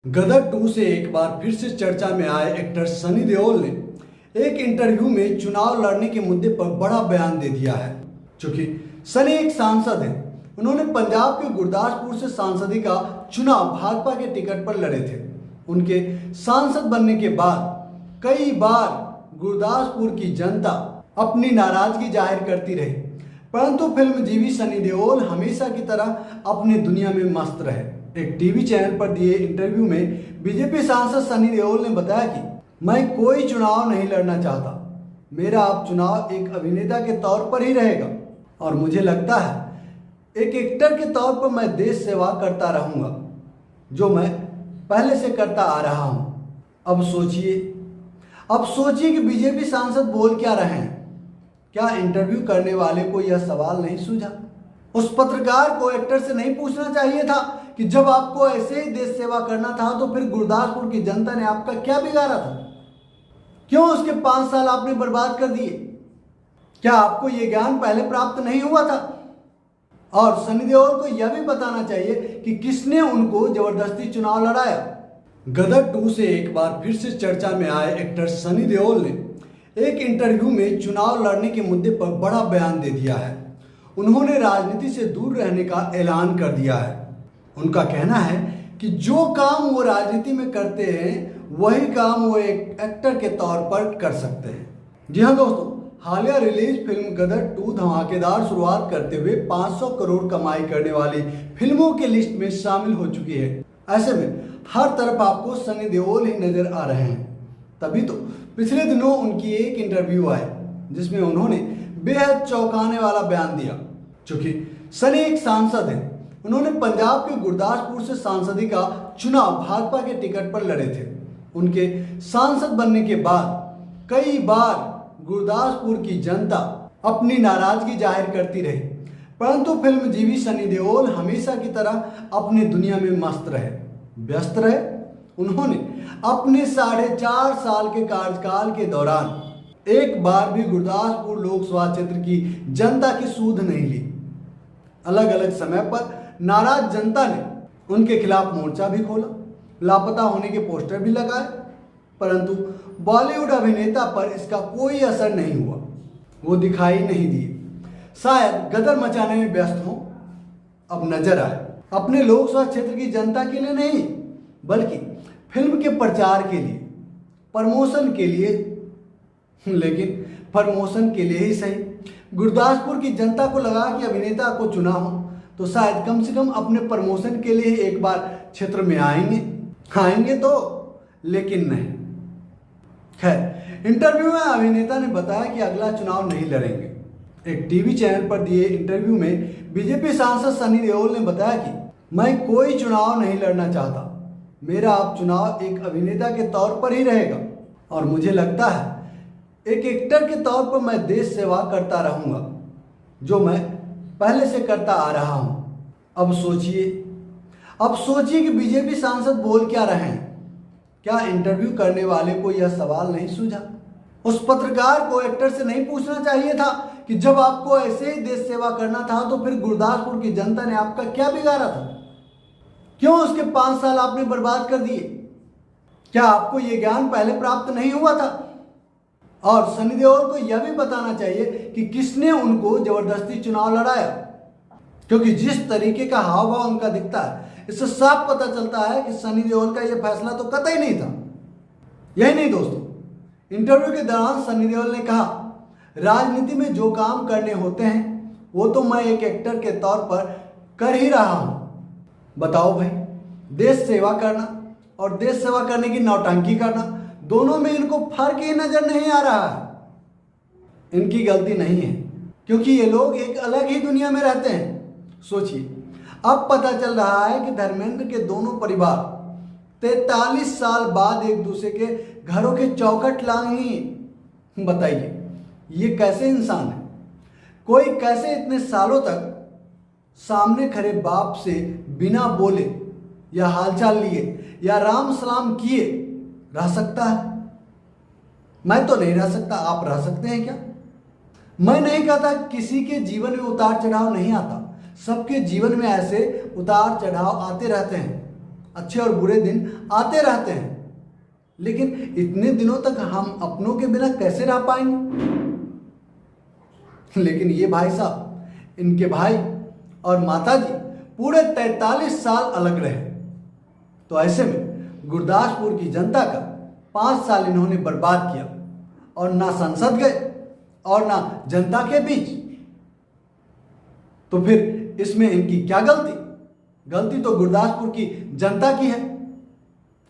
गदर 2 से एक बार फिर से चर्चा में आए एक्टर सनी देओल ने एक इंटरव्यू में चुनाव लड़ने के मुद्दे पर बड़ा बयान दे दिया है। चूंकि सनी एक सांसद हैं, उन्होंने पंजाब के गुरदासपुर से सांसदी का चुनाव भाजपा के टिकट पर लड़े थे। उनके सांसद बनने के बाद कई बार गुरदासपुर की जनता अपनी नाराजगी जाहिर करती रही, परंतु फिल्मजीवी सनी देओल हमेशा की तरह अपनी दुनिया में मस्त रहे। एक टीवी चैनल पर दिए इंटरव्यू में बीजेपी सांसद सनी देओल ने बताया कि मैं कोई चुनाव नहीं लड़ना चाहता, मेरा अब चुनाव एक अभिनेता के तौर पर ही रहेगा और मुझे लगता है एक एक्टर के तौर पर मैं देश सेवा करता रहूंगा जो मैं पहले से करता आ रहा हूं। अब सोचिए कि बीजेपी सांसद बोल क्या रहे हैं। क्या इंटरव्यू करने वाले को यह सवाल नहीं सूझा? उस पत्रकार को एक्टर से नहीं पूछना चाहिए था कि जब आपको ऐसे ही देश सेवा करना था तो फिर गुरदासपुर की जनता ने आपका क्या बिगाड़ा था? क्यों उसके 5 साल आपने बर्बाद कर दिए? क्या आपको यह ज्ञान पहले प्राप्त नहीं हुआ था? और सनी देओल को यह भी बताना चाहिए कि किसने उनको जबरदस्ती चुनाव लड़ाया। गदर 2 से एक बार फिर से चर्चा में आए एक्टर सनी देओल ने एक इंटरव्यू में चुनाव लड़ने के मुद्दे पर बड़ा बयान दे दिया है। उन्होंने राजनीति से दूर रहने का ऐलान कर दिया है। उनका कहना है कि जो काम वो राजनीति में करते हैं वही काम वो एक एक्टर के तौर पर कर सकते हैं। जी हाँ दोस्तों, हालिया रिलीज फिल्म गदर 2 धमाकेदार शुरुआत करते हुए 500 करोड़ कमाई करने वाली फिल्मों के लिस्ट में शामिल हो चुकी है। ऐसे में हर तरफ आपको सनी देओल ही नजर आ रहे हैं। तभी तो पिछले दिनों उनकी एक इंटरव्यू आई जिसमें उन्होंने बेहद चौंकाने वाला बयान दिया। चूंकि सनी एक सांसद हैं, उन्होंने पंजाब के गुरदासपुर से सांसदी का चुनाव भाजपा के टिकट पर लड़े थे। उनके सांसद बनने के बाद कई बार गुरदासपुर की जनता अपनी नाराजगी जाहिर करती रही, परंतु फिल्मजीवी सनी देओल हमेशा की तरह अपनी दुनिया में मस्त रहे, व्यस्त रहे। उन्होंने अपने 4.5 साल के कार्यकाल के दौरान एक बार भी गुरदासपुर लोकसभा क्षेत्र की जनता की सूध नहीं ली। अलग अलग समय पर नाराज जनता ने उनके खिलाफ मोर्चा भी खोला, लापता होने के पोस्टर भी लगाए, परंतु बॉलीवुड अभिनेता पर इसका कोई असर नहीं हुआ, वो दिखाई नहीं दिए। शायद गदर मचाने में व्यस्त हों। अब नजर आए अपने लोकसभा क्षेत्र की जनता के लिए नहीं, बल्कि फिल्म के प्रचार के लिए, प्रमोशन के लिए। लेकिन प्रमोशन के लिए ही सही, गुरदासपुर की जनता को लगा कि अभिनेता को चुना हो तो शायद कम से कम अपने प्रमोशन के लिए एक बार क्षेत्र में आएंगे तो, लेकिन नहीं। खैर, इंटरव्यू में अभिनेता ने बताया कि अगला चुनाव नहीं लड़ेंगे। एक टीवी चैनल पर दिए इंटरव्यू में बीजेपी सांसद सनी देओल ने बताया कि मैं कोई चुनाव नहीं लड़ना चाहता, मेरा अब चुनाव एक अभिनेता के तौर पर ही रहेगा और मुझे लगता है एक एक्टर के तौर पर मैं देश सेवा करता रहूंगा जो मैं पहले से करता आ रहा हूं। अब सोचिए कि बीजेपी सांसद बोल क्या रहे हैं। क्या इंटरव्यू करने वाले को यह सवाल नहीं सूझा? उस पत्रकार को एक्टर से नहीं पूछना चाहिए था कि जब आपको ऐसे ही देश सेवा करना था तो फिर गुरदासपुर की जनता ने आपका क्या बिगाड़ा था? क्यों उसके 5 साल आपने बर्बाद कर दिए? क्या आपको यह ज्ञान पहले प्राप्त नहीं हुआ था? और सनी देओल को यह भी बताना चाहिए कि किसने उनको जबरदस्ती चुनाव लड़ाया, क्योंकि जिस तरीके का हाव भाव उनका दिखता है इससे साफ पता चलता है कि सनी देओल का यह फैसला तो कतई नहीं था। यही नहीं दोस्तों, इंटरव्यू के दौरान सनी देओल ने कहा, राजनीति में जो काम करने होते हैं वो तो मैं एक एक्टर के तौर पर कर ही रहा हूं। बताओ भाई, देश सेवा करना और देश सेवा करने की नौटंकी करना, दोनों में इनको फर्क ही नजर नहीं आ रहा है। इनकी गलती नहीं है, क्योंकि ये लोग एक अलग ही दुनिया में रहते हैं। सोचिए, अब पता चल रहा है कि धर्मेंद्र के दोनों परिवार 43 साल बाद एक दूसरे के घरों के चौखट लाएंगे। बताइए, ये कैसे इंसान है? कोई कैसे इतने सालों तक सामने खड़े बाप से बिना बोले या हालचाल लिए या राम सलाम किए रह सकता है? मैं तो नहीं रह सकता। आप रह सकते हैं क्या? मैं नहीं कहता किसी के जीवन में उतार चढ़ाव नहीं आता, सबके जीवन में ऐसे उतार चढ़ाव आते रहते हैं। अच्छे और बुरे दिन आते रहते हैं, लेकिन इतने दिनों तक हम अपनों के बिना कैसे रह पाएंगे। लेकिन ये भाई साहब, इनके भाई और माताजी पूरे 43 साल अलग रहे। तो ऐसे में गुरदासपुर की जनता का 5 साल इन्होंने बर्बाद किया, और ना संसद गए और ना जनता के बीच। तो फिर इसमें इनकी क्या गलती? गलती तो गुरदासपुर की जनता की है,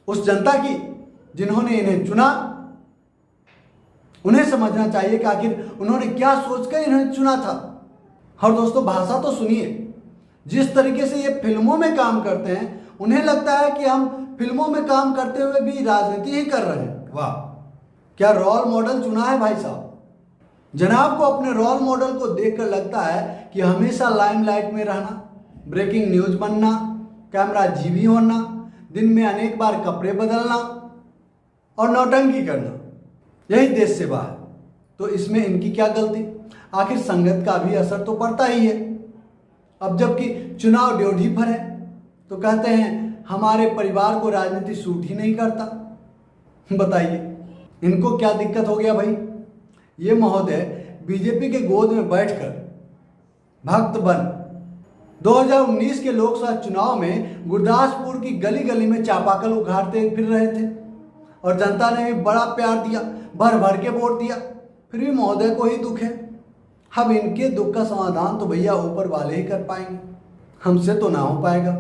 उस जनता की जिन्होंने इन्हें चुना। उन्हें समझना चाहिए कि आखिर उन्होंने क्या सोचकर इन्हें चुना था। और दोस्तों, भाषा तो सुनिए, जिस तरीके से ये फिल्मों में काम करते हैं, उन्हें लगता है कि हम फिल्मों में काम करते हुए भी राजनीति ही कर रहे हैं। वाह, क्या रोल मॉडल चुना है भाई साहब। जनाब को अपने रोल मॉडल को देखकर लगता है कि हमेशा लाइमलाइट में रहना, ब्रेकिंग न्यूज बनना, कैमरा जीवी होना, दिन में अनेक बार कपड़े बदलना और नौटंकी करना, यही देश सेवा है। तो इसमें इनकी क्या गलती? आखिर संगत का भी असर तो पड़ता ही है। अब जबकि चुनाव ड्योढ़ी पर है, तो कहते हैं हमारे परिवार को राजनीति सूट ही नहीं करता। बताइए, इनको क्या दिक्कत हो गया भाई? ये महोदय बीजेपी के गोद में बैठकर भक्त बन 2019 के लोकसभा चुनाव में गुरदासपुर की गली गली में चापाकल उखाड़ते फिर रहे थे, और जनता ने भी बड़ा प्यार दिया, भर भर के वोट दिया। फिर भी महोदय को ही दुख है। अब इनके दुख का समाधान तो भैया ऊपर वाले ही कर पाएंगे, हमसे तो ना हो पाएगा।